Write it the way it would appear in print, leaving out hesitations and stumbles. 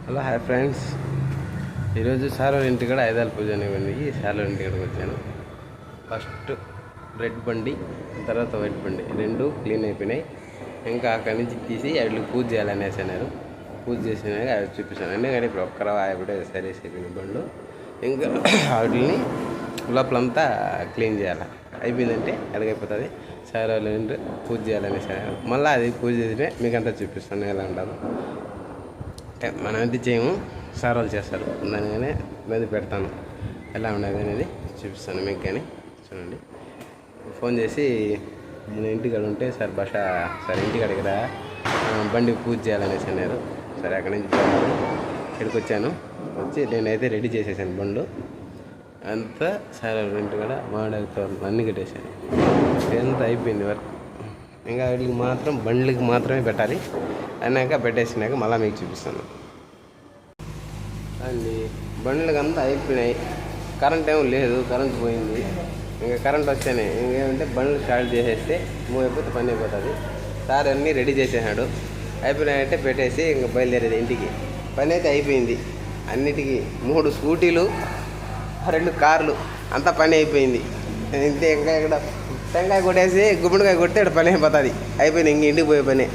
Hello hi friends, ఈరోజు sir వాళ్ళ ఇంటికాడ ఐదాల పూజ అనేవి సార్ వాళ్ళ ఇంటికాడికి వచ్చాను. ఫస్ట్ రెడ్ బండి, తర్వాత వైట్ బండి రెండు క్లీన్ అయిపోయినాయి. ఇంకా అక్కడి నుంచి తీసి వాటికి పూజ చేయాలనేసి అన్నారు. పూజ చేసినాక అవి చూపిస్తాను. ఎందుకంటే ఇప్పుడు ఒక్కరవ ఆవిడ సరేసి అయిపోయిన బండ్లు. ఇంకా వాటిని లోపలంతా క్లీన్ చేయాలి. అయిపోయిందంటే అడిగైపోతుంది. సార్ వాళ్ళు ఇంటి పూజ చేయాలనేసి అన్నారు. మళ్ళీ అది పూజ చేస్తే మీకంతా చూపిస్తాను ఎలా ఉంటారు. మనం ఎంత చేయము, సార్ వాళ్ళు చేస్తారు. దానిగానే మీద పెడతాను, ఎలా ఉండదు అనేది చూపిస్తాను మీకు. కానీ చూడండి, ఫోన్ చేసి నేను ఇంటికాడ ఉంటే సార్ సార్ ఇంటికాడ కదా బండి పూజ చేయాలనేసి అన్నారు. సరే అక్కడి నుంచి ఇక్కడికి వచ్చాను. వచ్చి నేనైతే రెడీ చేసేసాను బండ్లు అంతా. సార్ ఇంటికాడ మామిడితో అన్నీ కట్టేసాను. ఎంత అయిపోయింది వర్క్. ఇంకా వీళ్ళకి మాత్రం బండ్లకి మాత్రమే పెట్టాలి. అన్నాక పెట్టేసినాక మళ్ళీ మీకు చూపిస్తాను అండి. బండ్లకి అంతా అయిపోయినాయి. కరెంట్ ఏమో లేదు, కరెంట్ పోయింది. ఇంకా కరెంట్ వస్తేనే ఇంకేమంటే బండ్లు స్టార్ట్ చేసేస్తే మూవ్ అయిపోతే పని అయిపోతుంది. సార్ అన్నీ రెడీ చేసేసాడు. అయిపోయినాయంటే పెట్టేసి ఇంకా బయలుదేరేది ఇంటికి. పని అయితే అయిపోయింది. అన్నిటికీ 3 స్కూటీలు, 2 కార్లు, అంతా పని అయిపోయింది. ఇంతే. ఇంకా ఇక్కడ టెంకాయ కొట్టేసి గుమ్మడికాయ కొడితే ఇక్కడ పని అయిపోతుంది. అయిపోయింది. ఇంక ఇంటికి పోయే పని.